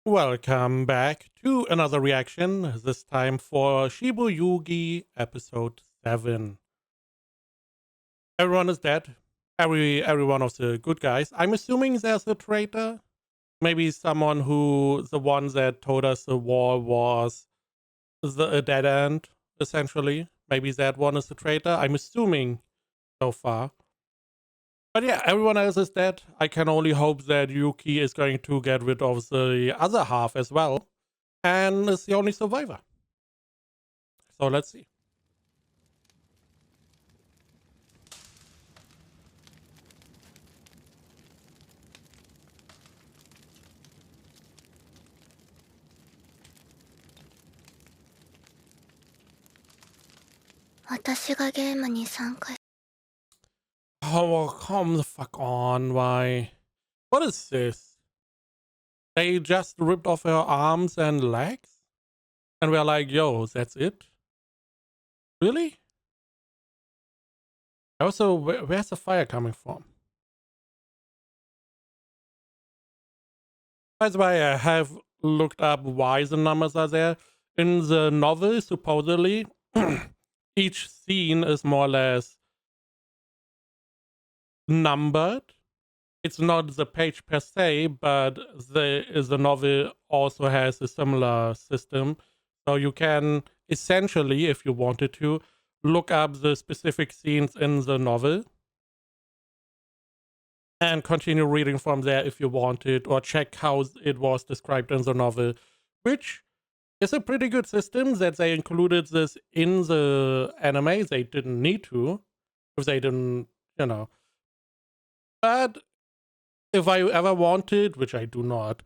Welcome back to another reaction, this time for Shiboyugi episode 7. Everyone is dead. Every one of the good guys. I'm assuming there's a traitor. Maybe someone who, the one that told us the war was a dead end, essentially. Maybe that one is the traitor. I'm assuming so far. But yeah, everyone else is dead. I can only hope that Yuki is going to get rid of the other half as well, and is the only survivor. So let's see. 私がゲームに参加 Oh, come the fuck on, why? What is this? They just ripped off her arms and legs? And we're like, yo, that's it? Really? Also, where's the fire coming from? By the way, I have looked up why the numbers are there. In the novel, supposedly, each scene is more or less numbered. It's not the page per se, but the novel also has a similar system. So you can essentially, if you wanted to, look up the specific scenes in the novel and continue reading from there if you wanted, or check how it was described in the novel, which is a pretty good system that they included this in the anime. They didn't need to, if they didn't, you know. But if I ever wanted, which I do not,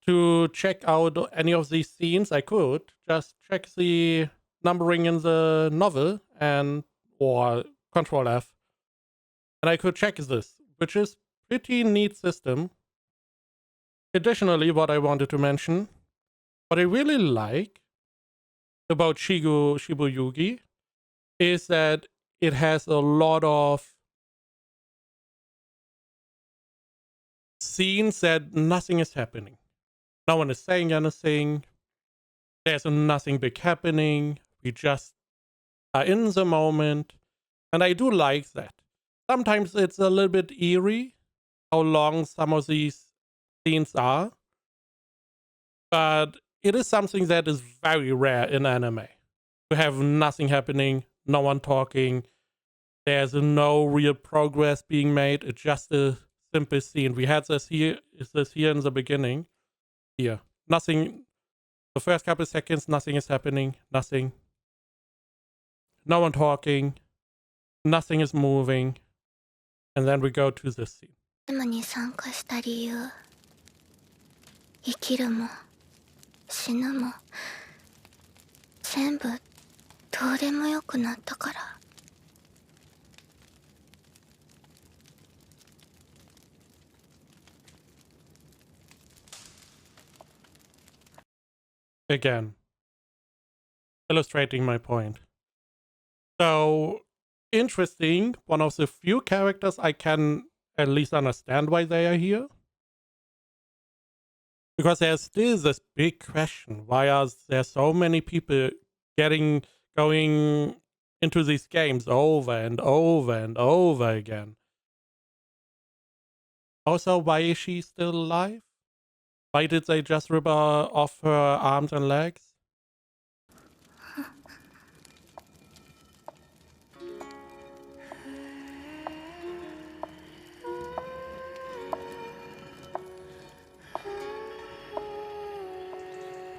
to check out any of these scenes, I could just check the numbering in the novel and or Control F, and I could check this, which is pretty neat system. Additionally, what I wanted to mention, what I really like about Shiboyugi is that it has a lot of scenes that nothing is happening. No one is saying anything. There's nothing big happening. We just are in the moment. And I do like that. Sometimes it's a little bit eerie how long some of these scenes are. But it is something that is very rare in anime. To have nothing happening, no one talking. There's no real progress being made. It's just a simple scene. We had this here in the beginning. Here. Nothing. The first couple seconds, nothing is happening. Nothing. No one talking. Nothing is moving. And then we go to this scene. ゲームに参加した理由生きるも死ぬも全部どうでもよくなったから Again, illustrating my point. So, interesting. One of the few characters I can at least understand why they are here. Because there's still this big question. Why are there so many people going into these games over and over and over again? Also, why is she still alive? Why did they just rip off her arms and legs?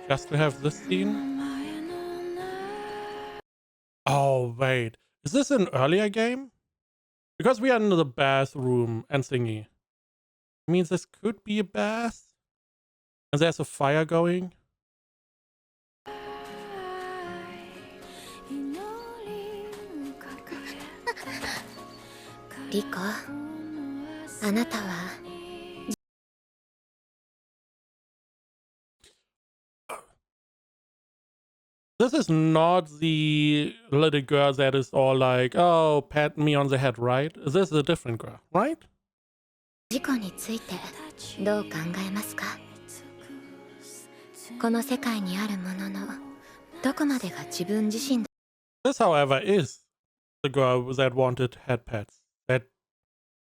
Just to have this scene? Oh, wait. Is this an earlier game? Because we are in the bathroom and thingy. I mean, this could be a bath? And there's a fire going? リコあなたは This is not the little girl that is all like, oh, pat me on the head, right? This is a different girl, right? 事故についてどう考えますかこの世界にあるもののどこまでが自分自身 This, however, is the girl that wanted head pets. That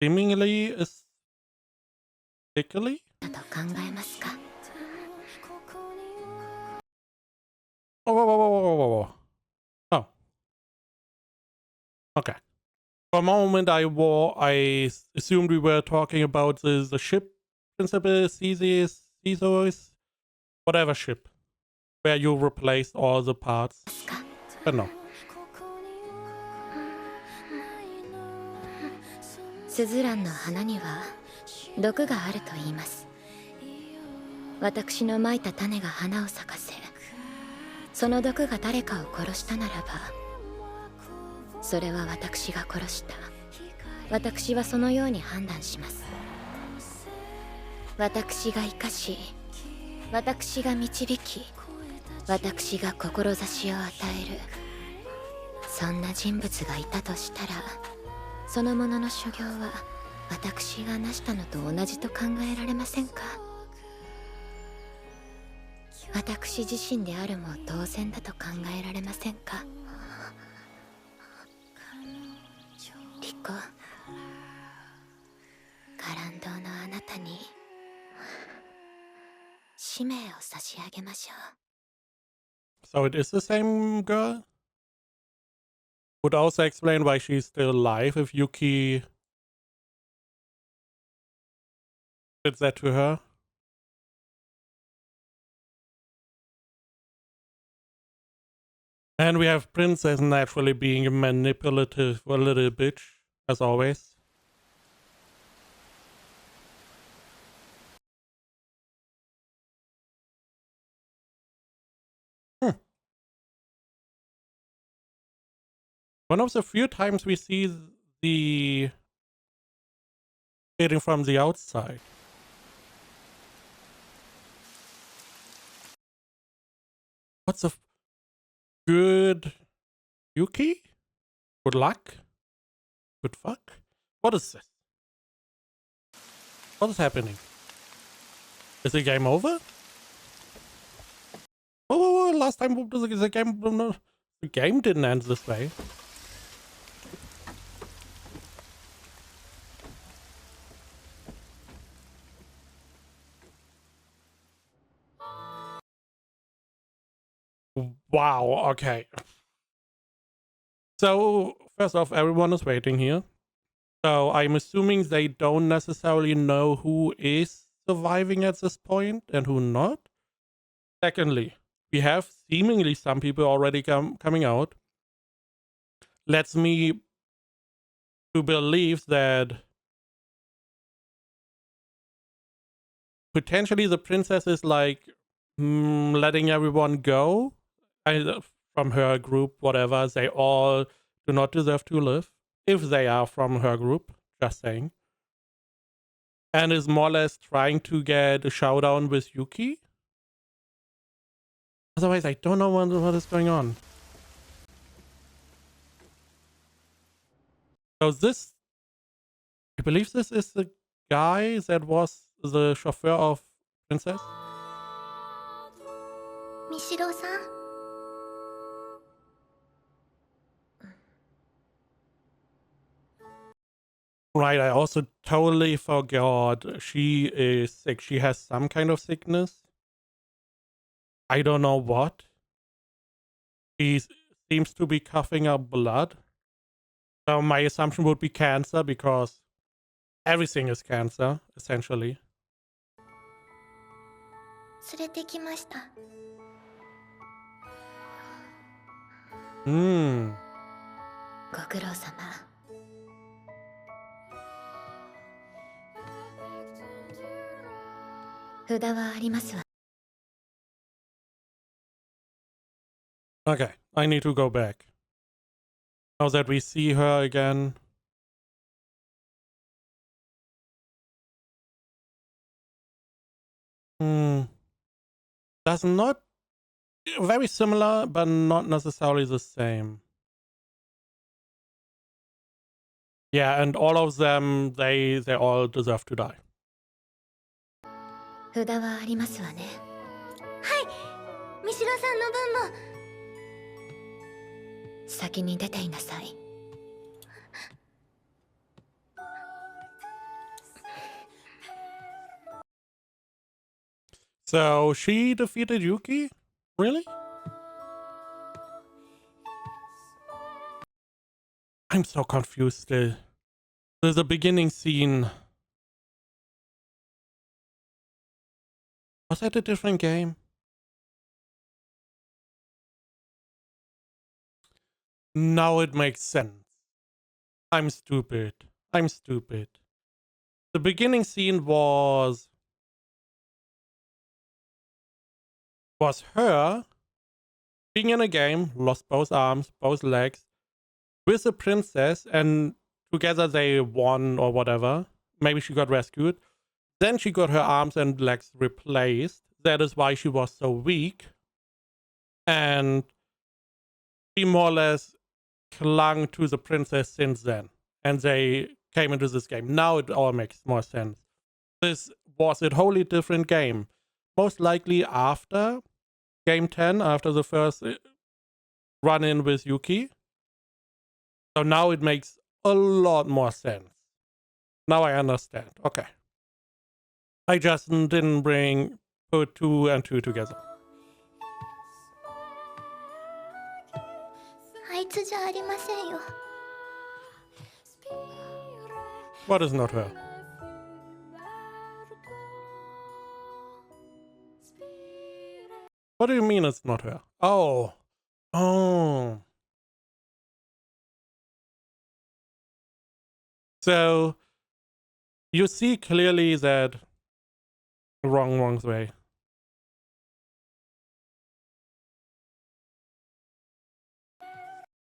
seemingly is sickly? だと考えますか？ Whoa, whoa, whoa, whoa, whoa, whoa, whoa. Oh. Okay. For a moment, I assumed we were talking about the ship principle, Theseus, whatever ship, where you replaced all the parts. But no. スズランの花には毒があると言います。私の蒔いた種が花を咲かせ、その毒が誰かを殺したならば、それは私が殺した。私はそのように判断します。私が生かし、私が導き、私が志を与える、そんな人物がいたとしたら、そのものの所業は私が成したのと同じと考えられませんか？私自身であるも当然だと考えられませんか？リコ、ガランドのあなたに使命を差し上げましょう。 So it is the same girl? Would also explain why she's still alive if Yuki did that to her. And we have Princess naturally being a manipulative little bitch, as always. One of the few times we see the fading from the outside. What's a good Yuki? Good luck? Good fuck? What is this? What is happening? Is the game over? Oh, last time the game didn't end this way. Wow, okay. So, first off, everyone is waiting here. So, I'm assuming they don't necessarily know who is surviving at this point and who not. Secondly, we have seemingly some people already coming out. Leads me to believe that potentially the princess is like letting everyone go from her group, whatever. They all do not deserve to live if they are from her group, just saying. And is more or less trying to get a showdown with Yuki. Otherwise, I don't know what is going on. So this, I believe this is the guy that was the chauffeur of Princess. ミシロさん。 Right, I also totally forgot she is sick. She has some kind of sickness. I don't know what. She seems to be coughing up blood. So my assumption would be cancer because everything is cancer, essentially. 連れてきました。ご苦労様。札はありますわ。 Okay, I need to go back. Now that we see her again. That's not very similar, but not necessarily the same. Yeah, and all of them, they all deserve to die. 札はありますわね。はい。三代さんの分も先に出ていなさい。So she defeated Yuki? Really? I'm so confused still. There's a beginning scene. Was that a different game? Now it makes sense. I'm stupid. I'm stupid. The beginning scene was her being in a game, lost both arms, both legs, with a princess, and together they won or whatever. Maybe she got rescued. Then she got her arms and legs replaced. That is why she was so weak. And she more or less clung to the princess since then. And they came into this game. Now it all makes more sense. This was a wholly different game. Most likely after game 10, after the first run-in with Yuki. So now it makes a lot more sense. Now I understand. Okay. I just didn't put 2 and 2 together. あいつじゃありませんよ。 What is not her? What do you mean it's not her? Oh. Oh. So you see clearly that wrong way.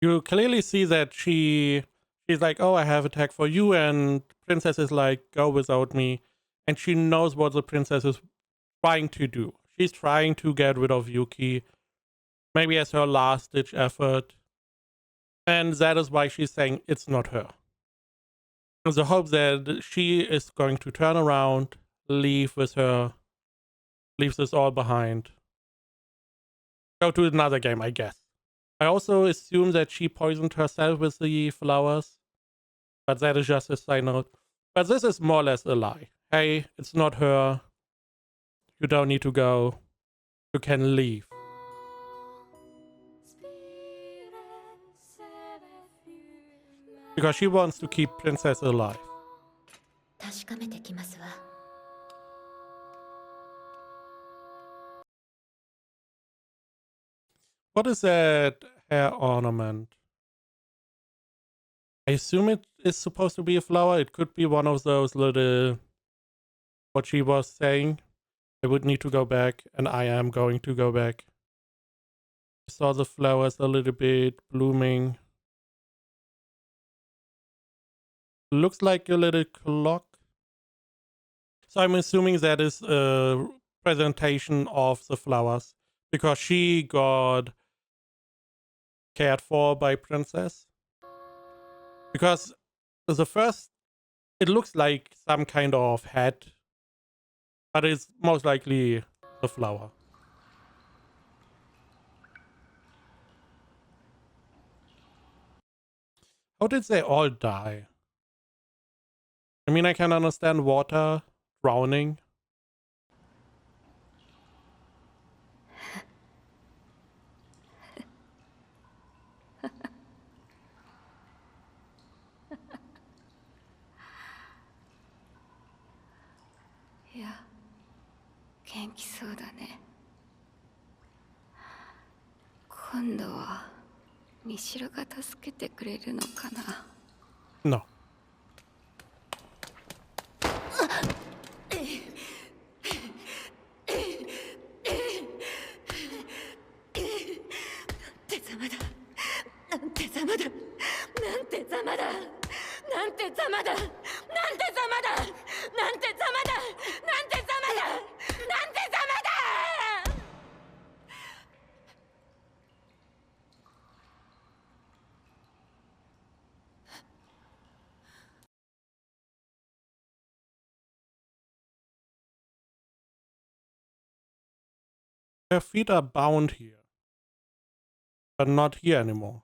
You clearly see that she's like, oh, I have a tag for you, and princess is like, go without me. And she knows what the princess is trying to do. She's trying to get rid of Yuki, maybe as her last ditch effort. And that is why she's saying it's not her. The hope that she is going to turn around, leave with her, leave this all behind, go to another game, I guess. I also assume that she poisoned herself with the flowers, but that is just a side note. But this is more or less a lie. Hey, it's not her. You don't need to go. You can leave. Because she wants to keep Princess alive. 確かめてきますわ。 What is that hair ornament? I assume it is supposed to be a flower. It could be one of those little... What she was saying. I would need to go back, and I am going to go back. I saw the flowers a little bit blooming. Looks like a little clock. So I'm assuming that is a presentation of the flowers, because she got cared for by Princess. Because the first, it looks like some kind of hat, but it's most likely the flower. How did they all die? I mean, I can understand water, drowning. Yeah. 元気そうだね。今度はミシロが助けてくれるのかな。No. なんてざまだ。なんてざまだ。なんてざまだ。なんてざまだ。なんてざまだ。なんてざまだ。なんてざまだ。なんてざまだ。Her feet are bound here, but not here anymore.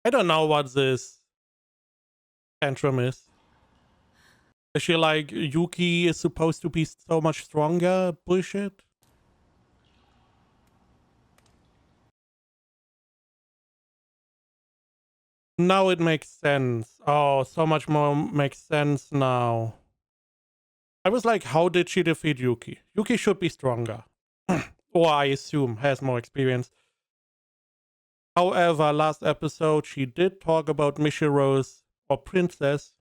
I don't know what this tantrum is. Is she like, Yuki is supposed to be so much stronger? Bullshit. Now it makes sense. Oh, so much more makes sense now. I was like, how did she defeat Yuki? Yuki should be stronger. Or I assume has more experience. However, last episode she did talk about Michiru's, or Princess,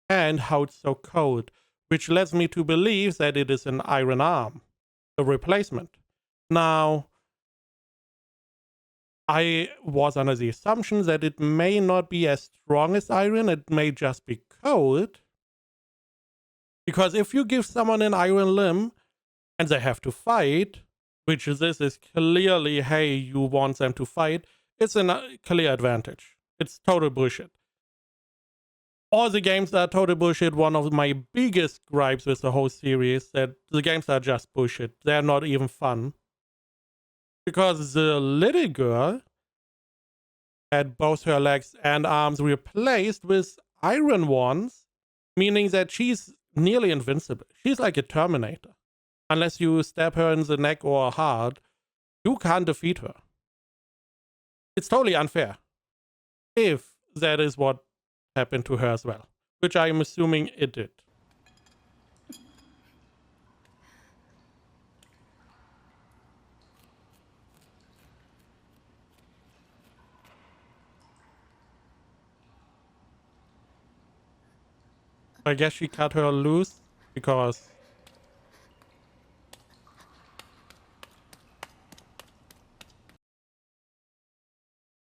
and how it's so cold, which leads me to believe that it is an iron arm, a replacement. Now, I was under the assumption that it may not be as strong as iron, it may just be cold. Because if you give someone an iron limb and they have to fight, which this is clearly, hey, you want them to fight, it's a clear advantage. It's total bullshit. All the games that are total bullshit. One of my biggest gripes with the whole series, that the games are just bullshit. They're not even fun. Because the little girl had both her legs and arms replaced with iron ones, meaning that she's nearly invincible. She's like a Terminator. Unless you stab her in the neck or heart, you can't defeat her. It's totally unfair. If that is what happened to her as well, which I'm assuming it did. I guess she cut her loose because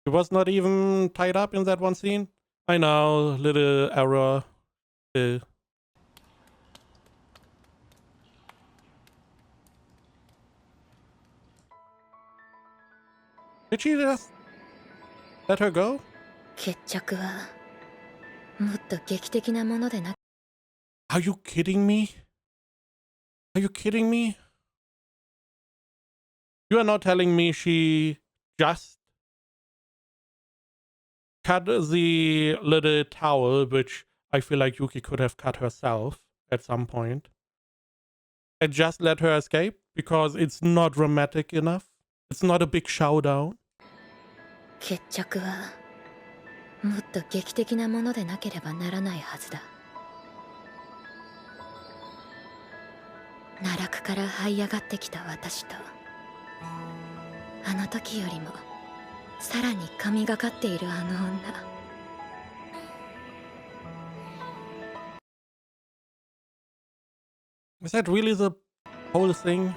she was not even tied up in that one scene. I know, little error. Did she just let her go? 決着はもっと劇的なものでな。 Are you kidding me? Are you kidding me? You are not telling me she just cut the little towel, which I feel like Yuki could have cut herself at some point, and just let her escape because it's not dramatic enough? It's not a big showdown? 決着はもっと劇的なものでなければならないはずだ。奈落から這い上がってきた私と、あの時よりもさらに神がかっているあの女。Is that really the whole thing?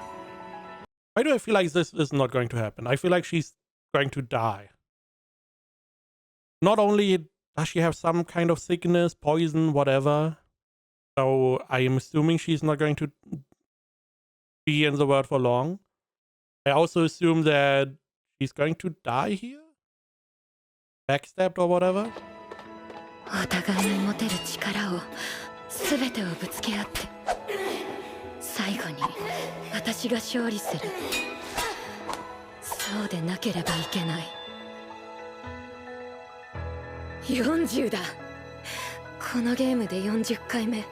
Why do I feel like this is not going to happen? I feel like she's going to die. Not only does she have some kind of sickness, poison, whatever, so I am assuming she's not going to be in the world for long. I also assume that she's going to die here? Backstabbed or whatever? お互いに持てる力を全てをぶつけ合って、最後に私が勝利する。そうでなければいけない。40だ。このゲームで40回目。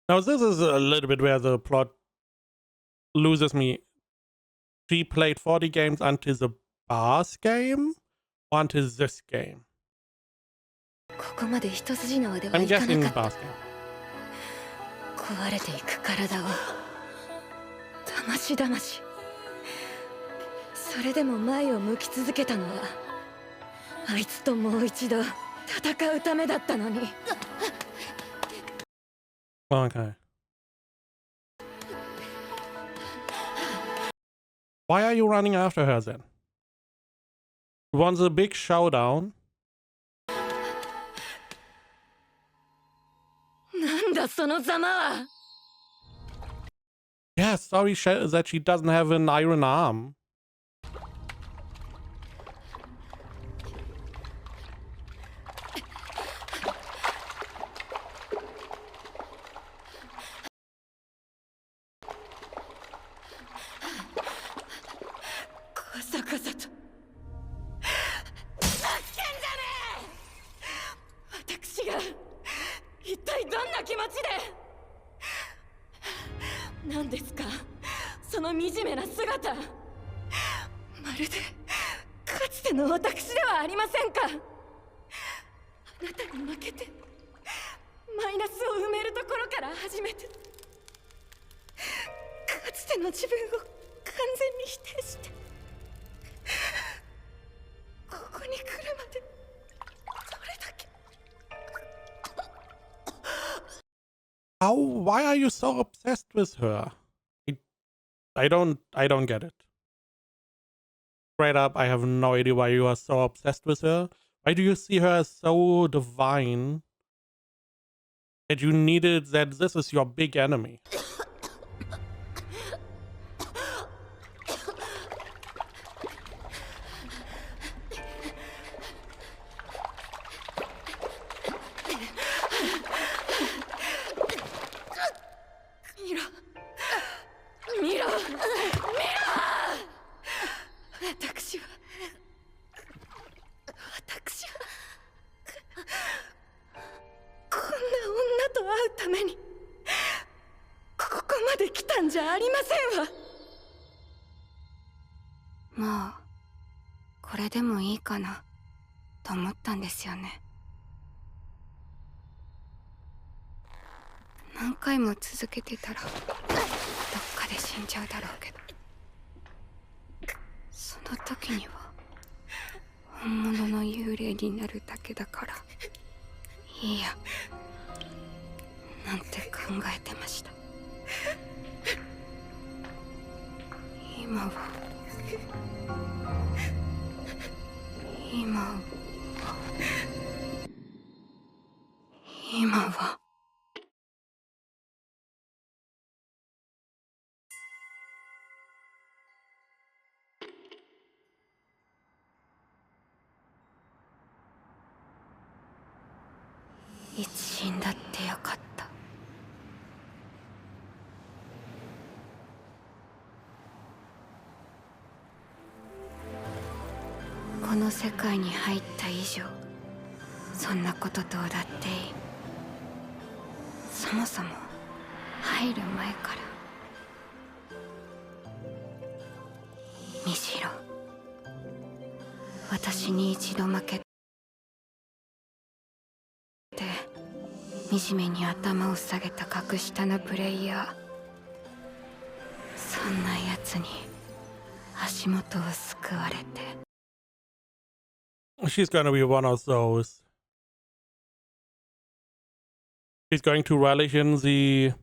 Now this is a little bit where the plot loses me. She played 40 games until the boss game? Or until this game? ここまで一筋縄では I'm いかな guessing か boss った。 game. 壊れていく体をだましだまし。それでも前を向き続けたのはあいつともう一度戦うためだったのに。 Okay. Why are you running after her then? You want the big showdown? なんだそのざまは。 Yeah, sorry that she doesn't have an iron arm. な気持ちで。何ですかその惨めな姿。まるでかつての私ではありませんか。あなたに負けてマイナスを埋めるところから始めて、かつての自分を完全に否定して、ここに来るまでそれだけ。 Why are you so obsessed with her? I don't get it. Straight up, I have no idea why you are so obsessed with her. Why do you see her as so divine that you needed that this is your big enemy?もうこれでもいいかなと思ったんですよね。何回も続けてたらどっかで死んじゃうだろうけど、その時には本物の幽霊になるだけだからいいやなんて考えてました。今はいつ死んだってよかった。この世界に入った以上そんなことどうだっていい。そもそも入る前からむしろ私に一度負けて惨めに頭を下げた格下のプレイヤー、そんなやつに足元をすくわれて。She's gonna be one of those. She's going to relish in the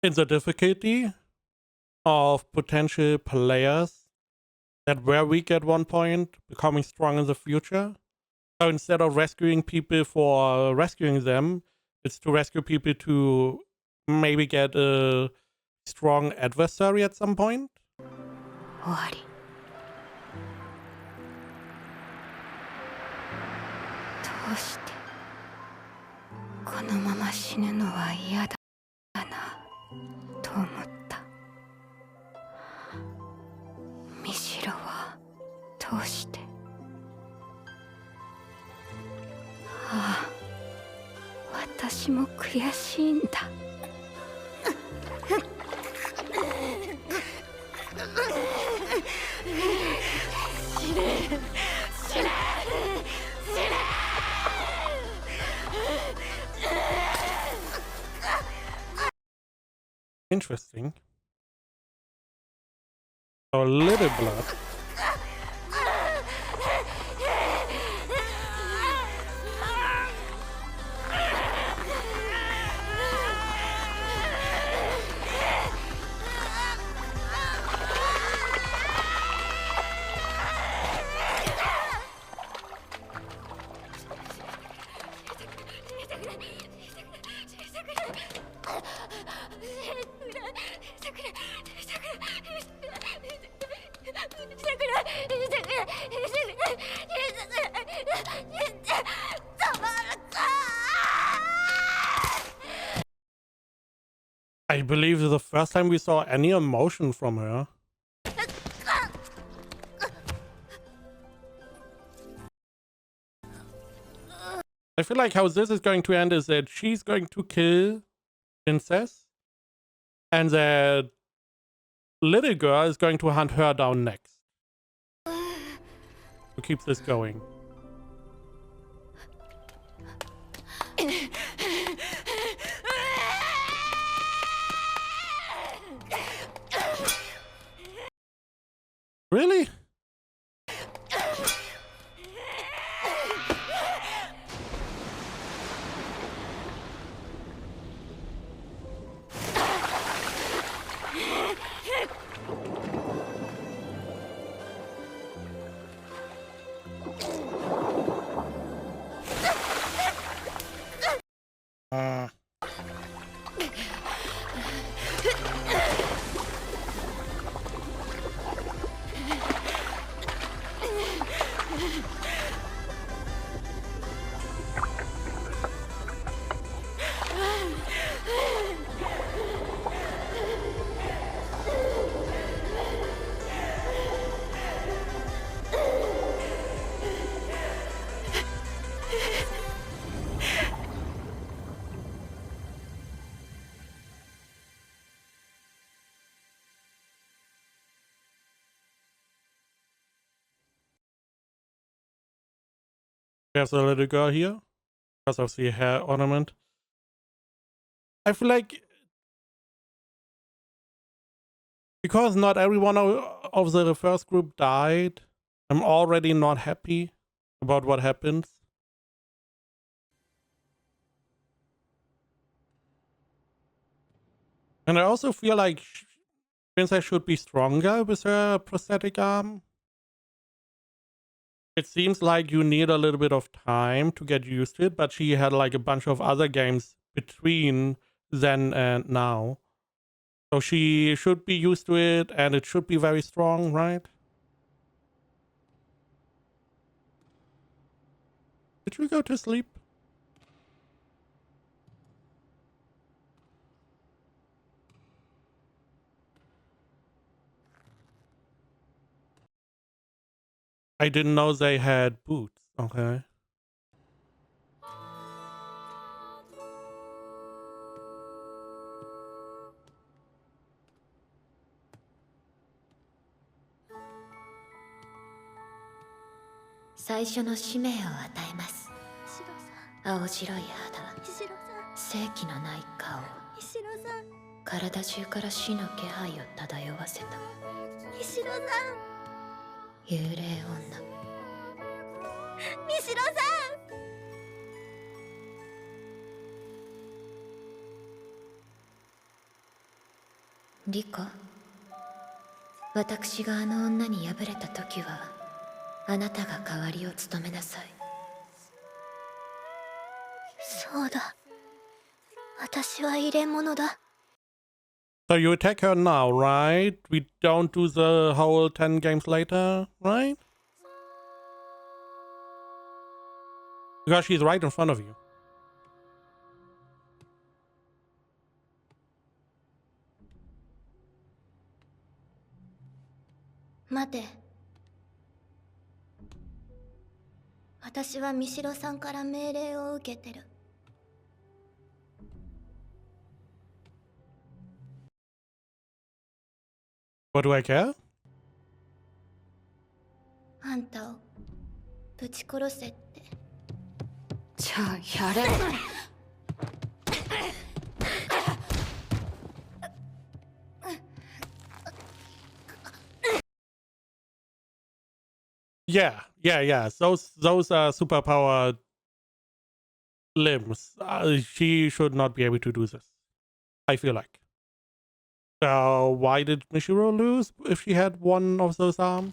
difficulty of potential players that were weak at one point, becoming strong in the future. So instead of rescuing people for rescuing them, it's to rescue people to maybe get a strong adversary at some point. 終わり。どうしてこのまま死ぬのは嫌だなと思った。ミシロはどうして。ああ、私も悔しいんだ。死ね死ね。Interesting. A little blood. I believe this is the first time we saw any emotion from her. I feel like how this is going to end is that she's going to kill Princess, and that little girl is going to hunt her down next. To keep this going. Really? There's a little girl here because of the hair ornament. I feel like because not everyone of the first group died, I'm already not happy about what happens. And I also feel like Princess should be stronger with her prosthetic arm. It seems like you need a little bit of time to get used to it, but she had like a bunch of other games between then and now. So she should be used to it, and it should be very strong, right? Did you go to sleep? I didn't know they had boots. Okay. Rika, 私があの女に敗れた時は、あなたが代わりを務めなさい。そうだ。私は入れ物だ。So you attack her now, right? We don't do the whole 10 games later, right? Because she's right in front of you. Mate. 私はミシロさんから命令を受けてる。What do I care? あんたをぶち殺せって。じゃあやれ。Yeah. Those are superpower limbs. She should not be able to do this, I feel like. So why did Mishiro lose if she had one of those arms?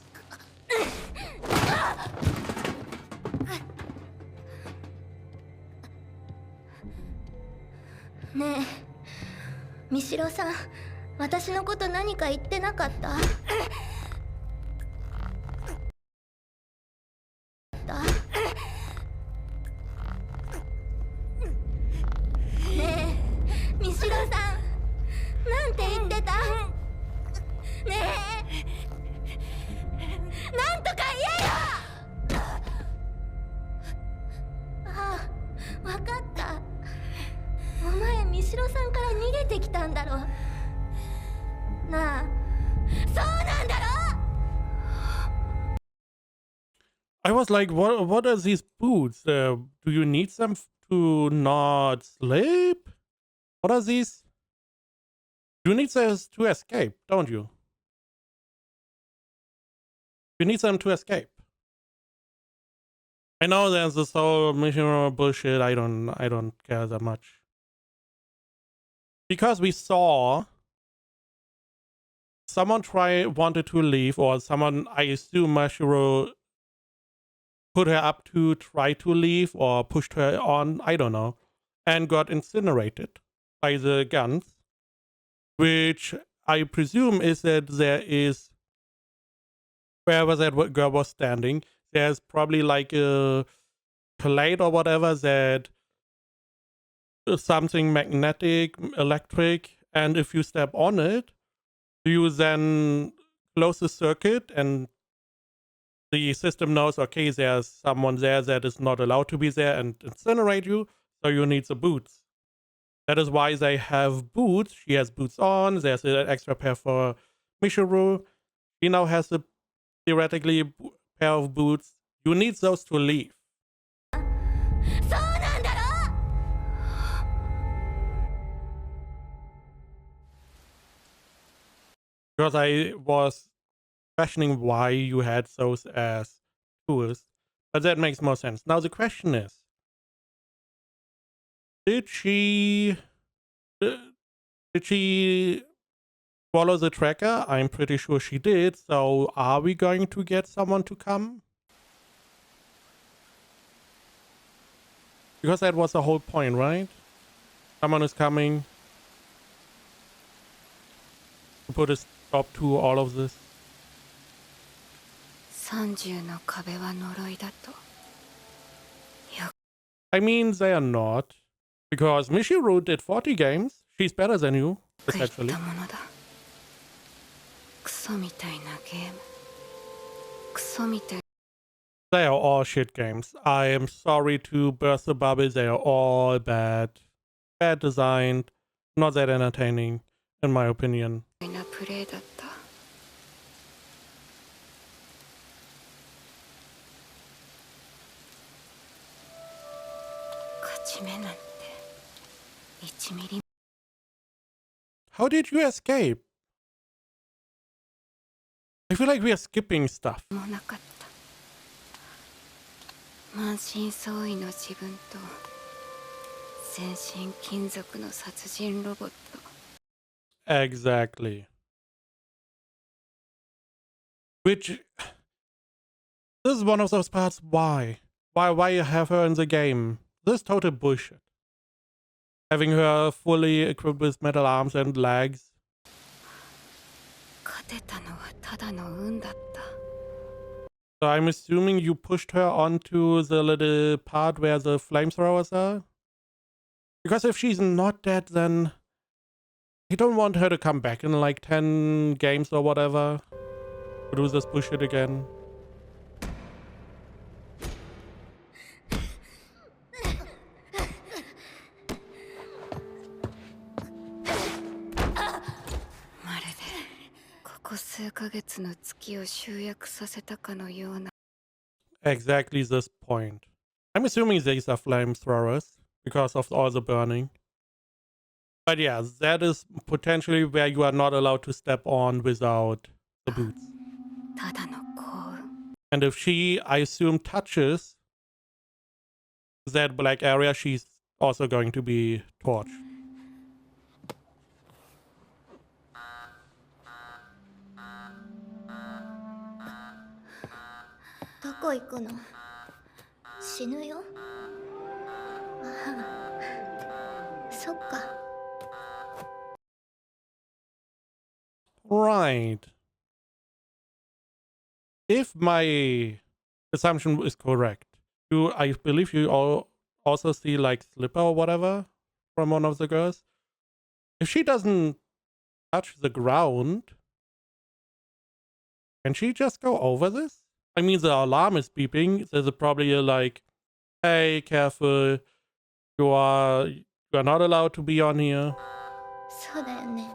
ねえ、ミシロさん、私のこと何か言ってなかった？ねえ、ミシロさん、なんて言ってた？ねえ、なんとか言えよ！ああ、後ろさんから逃げてきたんだろ。なあ、そうなんだろ。 I was like, what are these boots? Do you need them to not sleep? What are these? You need those to escape, don't you? You need them to escape. I know there's this whole mission bullshit. I don't care that much. Because we saw someone wanted to leave, or someone, I assume Mashiro put her up to try to leave or pushed her on, I don't know, and got incinerated by the guns, which I presume is that there is, wherever that girl was standing, there's probably like a plate or whatever that something magnetic, electric, and if you step on it, you then close the circuit and the system knows, okay, there's someone there that is not allowed to be there and incinerate you, so you need the boots. That is why they have boots. She has boots on. There's an extra pair for Michiru. She now has a theoretically pair of boots. You need those to leave. Because I was questioning why you had those as tools, but that makes more sense. Now the question is, did she follow the tracker? I'm pretty sure she did. So are we going to get someone to come? Because that was the whole point, right? Someone is coming to put a stop to all of this. 30の壁は呪いだと。 I mean, they are not. Because Michiru did 40 games. She's better than you, 言っ essentially. たものだ。クソみたいなゲーム。クソみたい。 They are all shit games. I am sorry to burst the bubble. They are all bad. Bad designed. Not that entertaining, in my opinion. なプレイだった。勝ち目なんて1ミリ How did you escape? I feel like we are skipping stuff. もなかった。満身創痍の自分と全身金属の殺人ロボット。 Exactly. Which, this is one of those parts. Why you have her in the game? This is total bullshit. Having her fully equipped with metal arms and legs. 勝てたのはただの運だった。 So I'm assuming you pushed her onto the little part where the flamethrowers are? Because if she's not dead, then I don't want her to come back in like 10 games or whatever to do this bullshit again. Exactly this point. I'm assuming these are flamethrowers because of all the burning. But yeah, that is potentially where you are not allowed to step on without the boots. And if she, I assume, touches that black area, she's also going to be torched. どこ行くの？死ぬよ。ああ、そっか。 Right. If my assumption is correct, I believe you all also see like Slipper or whatever from one of the girls. If she doesn't touch the ground, can she just go over this? I mean, the alarm is beeping. There's probably a like, hey, careful, you are You are not allowed to be on here. そうだよね。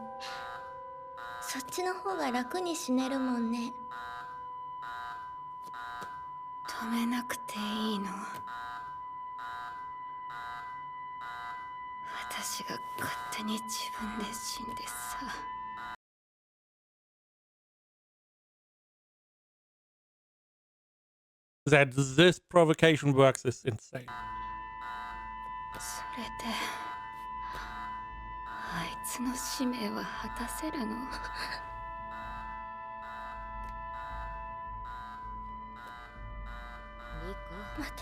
そっちの方が楽に死ねるもんね。止めなくていいの。私が勝手に自分で死んでさ。That this provocation works is insane. それであいつの使命は果たせるの？リコ、待て。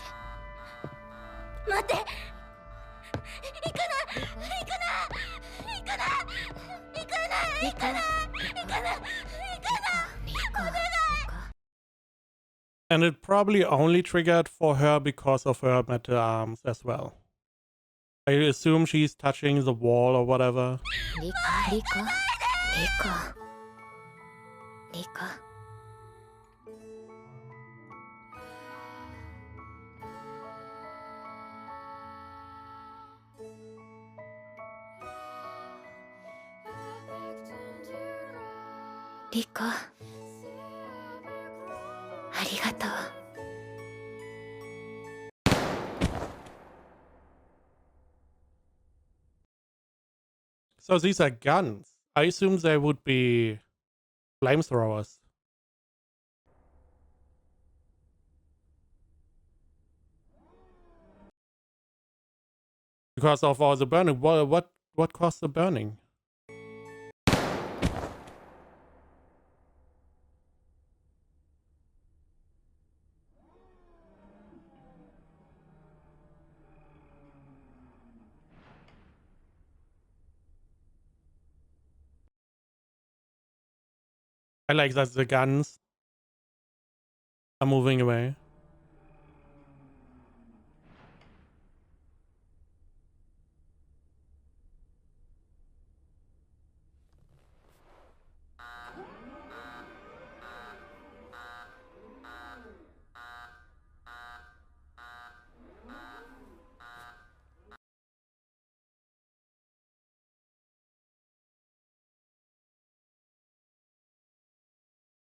待て。行くな。行くな。行くな。行くな。行くな。行くな。行くな。お願い。 And it probably only triggered for her because of her metal arms as well. I assume she's touching the wall or whatever. リコ、リコ、リコ、リコ。リコ、ありがとう。 So these are guns. I assume they would be flamethrowers. Because of all the burning. What caused the burning? I like that the guns are moving away.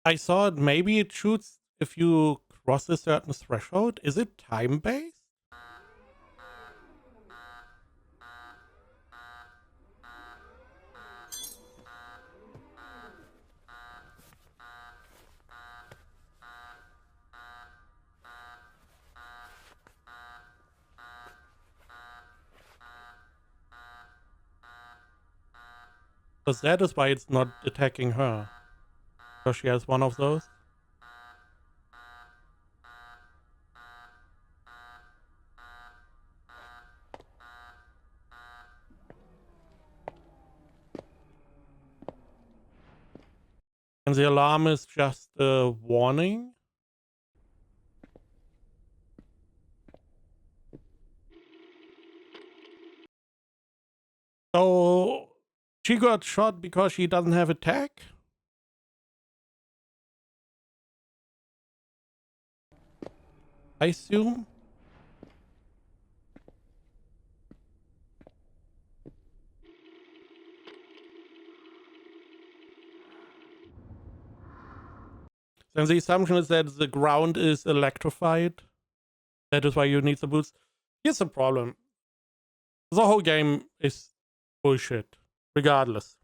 I thought maybe it shoots if you cross a certain threshold. Is it time-based? Because that is why it's not attacking her. Because she has one of those. And the alarm is just a warning. So she got shot because she doesn't have attack? I assume. Then the assumption is that the ground is electrified. That is why you need the boots. Here's the problem. The whole game is bullshit, regardless.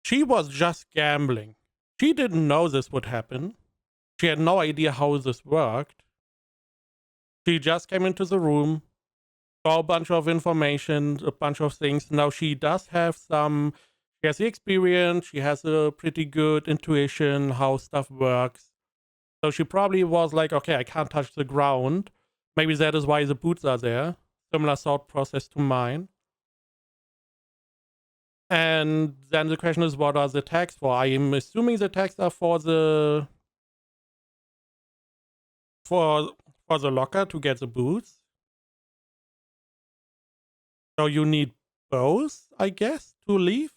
She was just gambling. She didn't know this would happen. She had no idea how this worked. She just came into the room, saw a bunch of information, a bunch of things. Now she does have some, she has the experience, she has a pretty good intuition how stuff works. So she probably was like, okay, I can't touch the ground. Maybe that is why the boots are there. Similar thought process to mine. And then the question is, what are the tags for? I am assuming the tags are for the locker to get the boots. So you need both, I guess, to leave.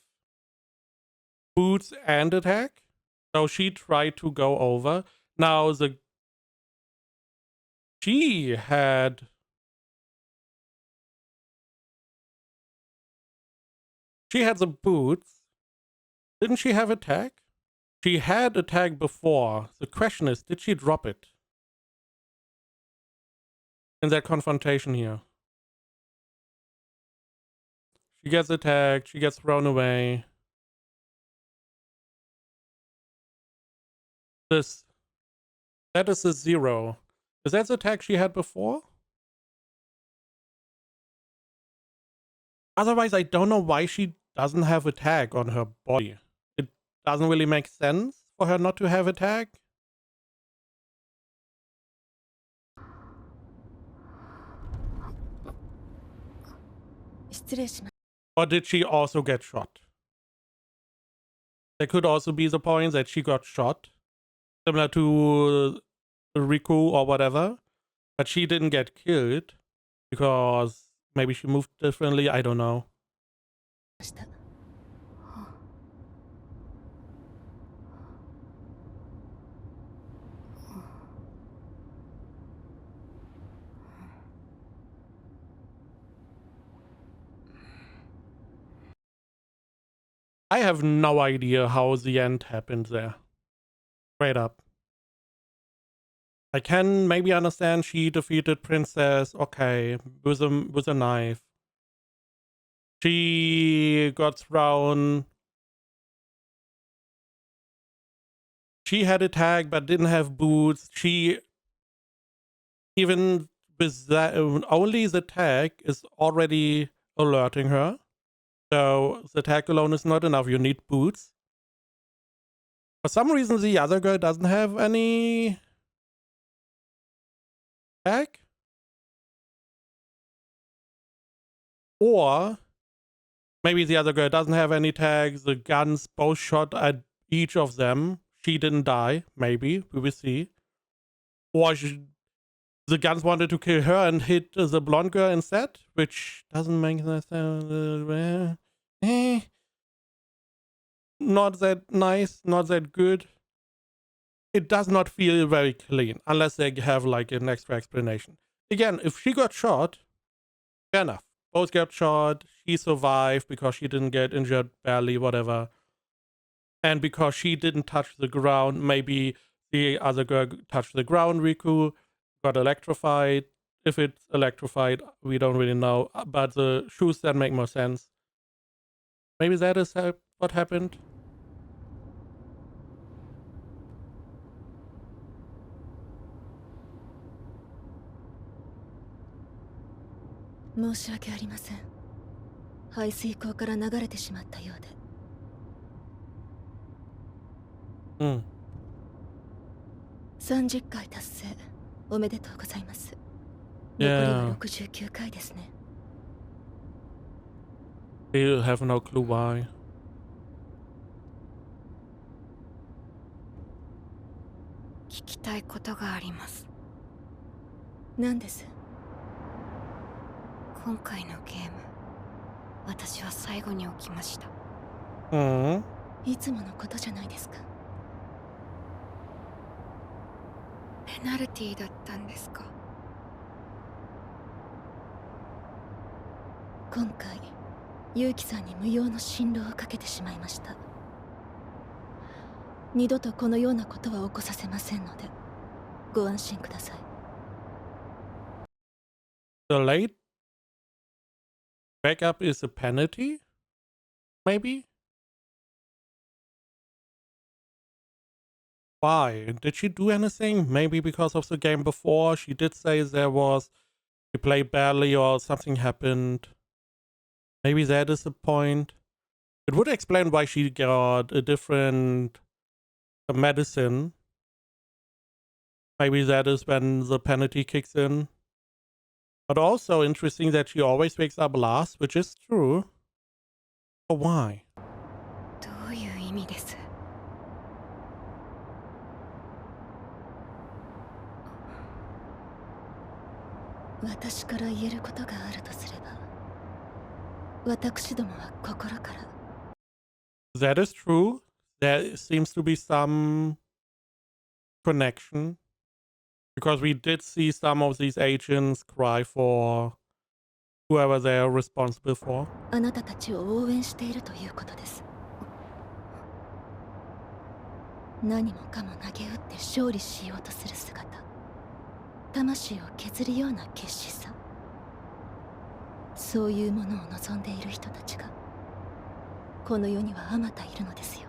Boots and attack. So she tried to go over. Now She had the boots. Didn't she have attack? She had attack before. The question is, did she drop it in that confrontation here? She gets attacked. She gets thrown away. That is a 0. Is that the attack she had before? Otherwise, I don't know why she doesn't have attack on her body. It doesn't really make sense for her not to have attack. Or did she also get shot? There could also be the point that she got shot, similar to Riku or whatever, but she didn't get killed because maybe she moved differently. I don't know. I have no idea how the end happened there. Straight up. I can maybe understand she defeated Princess, okay, with a knife. She got thrown. She had attack but didn't have boots. She, even with that, only the attack is already alerting her. So the attack alone is not enough. You need boots. For some reason, the other girl doesn't have any attack. Or maybe the other girl doesn't have any tags. The guns both shot at each of them. She didn't die. Maybe. We will see. Or the guns wanted to kill her and hit the blonde girl instead. Which doesn't make sense. Not that nice. Not that good. It does not feel very clean. Unless they have like an extra explanation. Again, if she got shot, fair enough. Both got shot. She survived because she didn't get injured badly, whatever. And because she didn't touch the ground, maybe the other girl touched the ground, Riku got electrified. If it's electrified, we don't really know. But the shoes then make more sense. Maybe that is what happened. Hmm. 30回達成おめでとうございます。残り Yeah. は69回ですね。 They have no clue why. 聞きたいことがあります。何です？今回のゲーム、私は最後に起きました。Hmm. いつものことじゃないですか。ペナルティーだったんですか？今回、ユウキさんに無用の心労をかけてしまいました。二度とこのようなことは起こさせませんので、ご安心ください。The late backup is a penalty? Maybe? Why? Did she do anything? Maybe because of the game before? She did say she played badly or something happened. Maybe that is the point. It would explain why she got a different medicine. Maybe that is when the penalty kicks in. But also interesting that she always wakes up last, which is true. But why? どういう意味です？私から言えることがあるとすれば、私どもは心から。 That is true. There seems to be some connection. Because we did see some of these agents cry for whoever they are responsible for. あなたたちを応援しているということです。何もかも投げ打って勝利しようとする姿、魂を削るような決死さ、そういうものを望んでいる人たちがこの世にはあまたいるのですよ。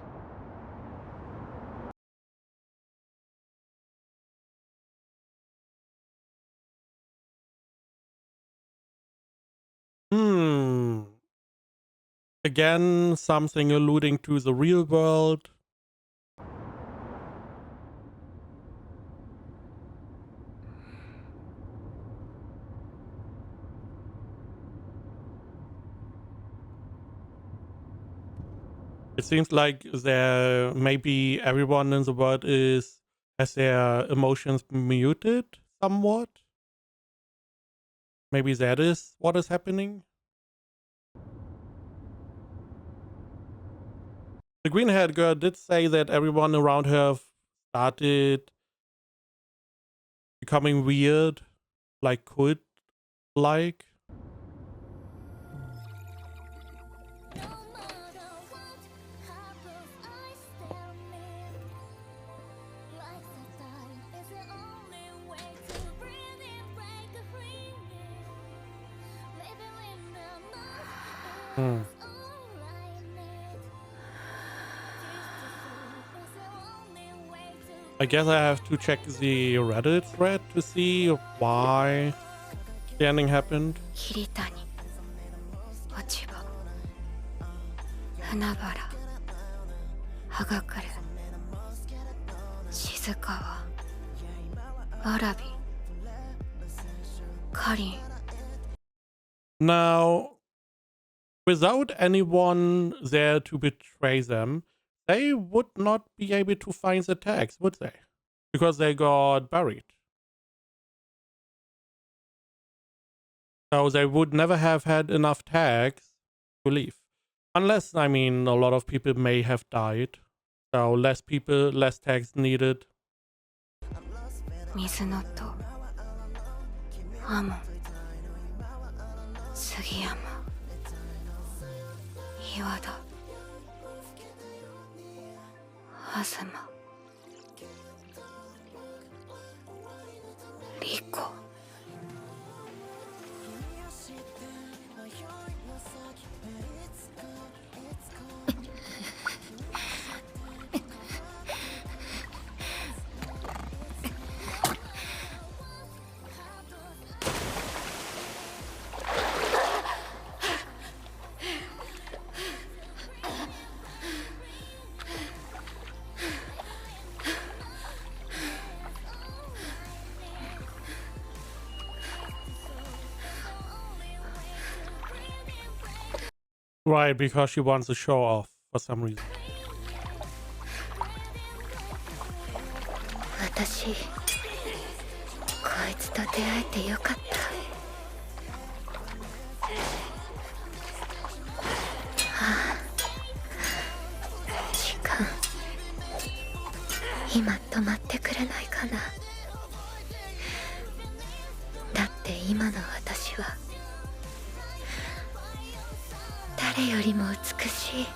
Again, something alluding to the real world. It seems like there maybe everyone in the world has their emotions muted somewhat. Maybe that is what is happening. The green-haired girl did say that everyone around her started becoming weird, like cult-like. I guess I have to check the Reddit thread to see why the ending happened. 桐谷、落ち葉、船原、葉隠れ、静川、わらび、かりん。 Now, without anyone there to betray them, they would not be able to find the tags, would they? Because they got buried. So they would never have had enough tags to leave. Unless, I mean, a lot of people may have died. So less people, less tags needed. 水の戸、天門、杉山、岩田、東、莉子。Right, because she wants to show off for some reason. 私、こいつと出会えてよかった。時間、今止まってくれないかな。だって今の私は誰よりも美しい。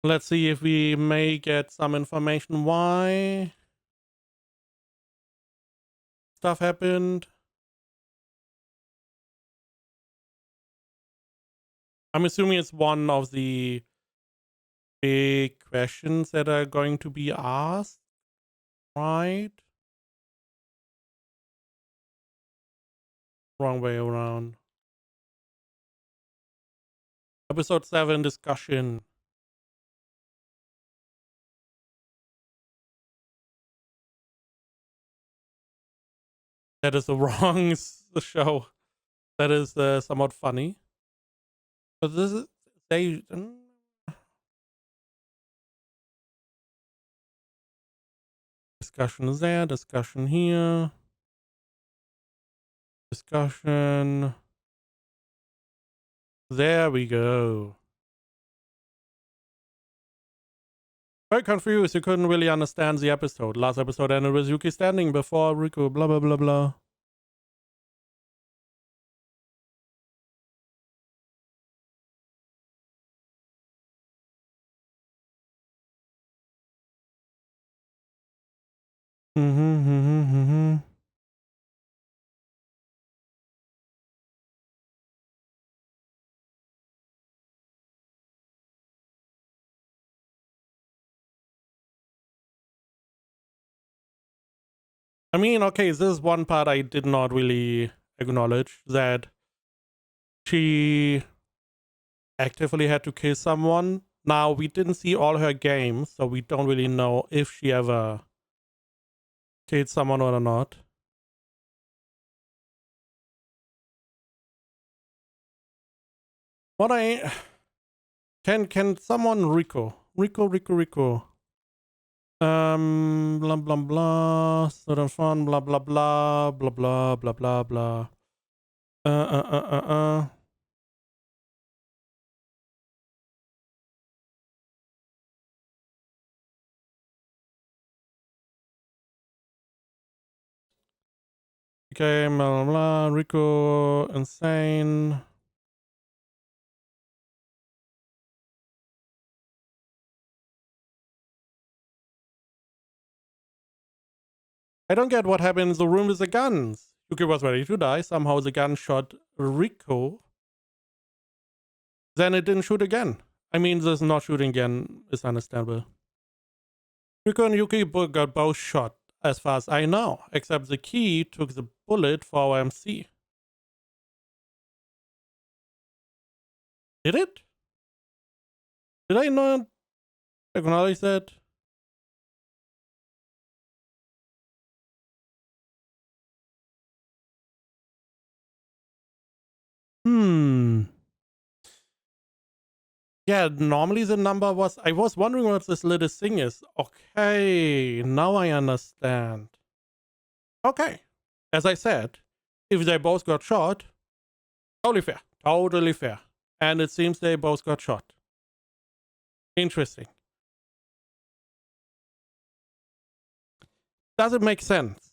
Let's see if we may get some information why stuff happened. I'm assuming it's one of the big questions that are going to be asked, right? Wrong way around. Episode 7 discussion. That is the wrong show. That is somewhat funny. But this is they. Discussion there, discussion here, discussion. There we go. Very confused. You couldn't really understand the episode. Last episode ended with Yuki standing before Riku. Blah blah blah blah. I mean, okay, this is one part I did not really acknowledge, that she actively had to kill someone. Now, we didn't see all her games, so we don't really know if she ever killed someone or not. What I... Can someone Rico? Rico. Blah blah blah. Sort of fun. Blah blah blah. Blah blah blah blah blah. Okay, blah blah blah. Rico, insane. I don't get what happened in the room with the guns. Yuki was ready to die. Somehow the gun shot Rico. Then it didn't shoot again. I mean, this not shooting again is understandable. Rico and Yuki got both shot, as far as I know, except the key took the bullet for OMC. Did it? Did I not acknowledge that? Yeah, normally the number was... I was wondering what this little thing is. Okay, now I understand. Okay, as I said, if they both got shot, totally fair. Totally fair. And it seems they both got shot. Interesting. Does it make sense?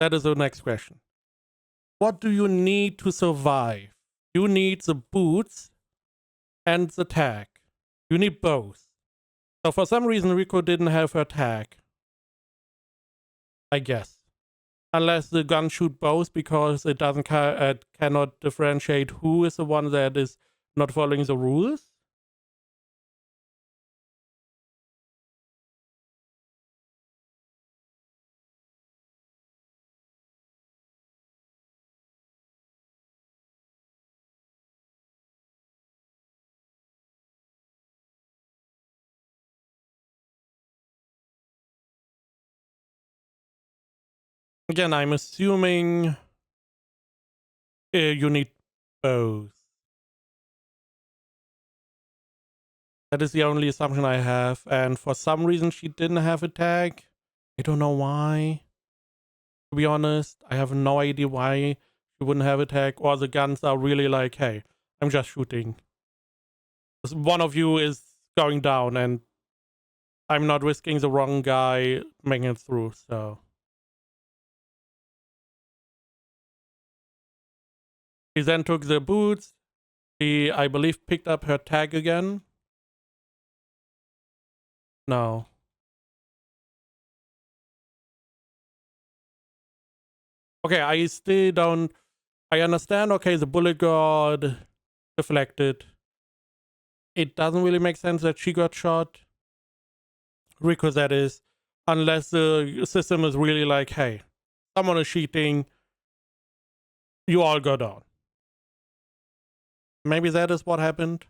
That is the next question. What do you need to survive? You need the boots and the tag. You need both. So for some reason Rico didn't have her tag. I guess. Unless the gun shoot both because it doesn't cannot differentiate who is the one that is not following the rules. Again, I'm assuming you need both. That is the only assumption I have. And for some reason, she didn't have a tag. I don't know why. To be honest, I have no idea why she wouldn't have a tag. Or the guns are really like, hey, I'm just shooting. One of you is going down and I'm not risking the wrong guy making it through, so... He then took the boots. He, I believe, picked up her tag again. No. Okay, I still don't... I understand, okay, the bullet got deflected. It doesn't really make sense that she got shot. Because that is, unless the system is really like, hey, someone is cheating, you all go down. Maybe that is what happened.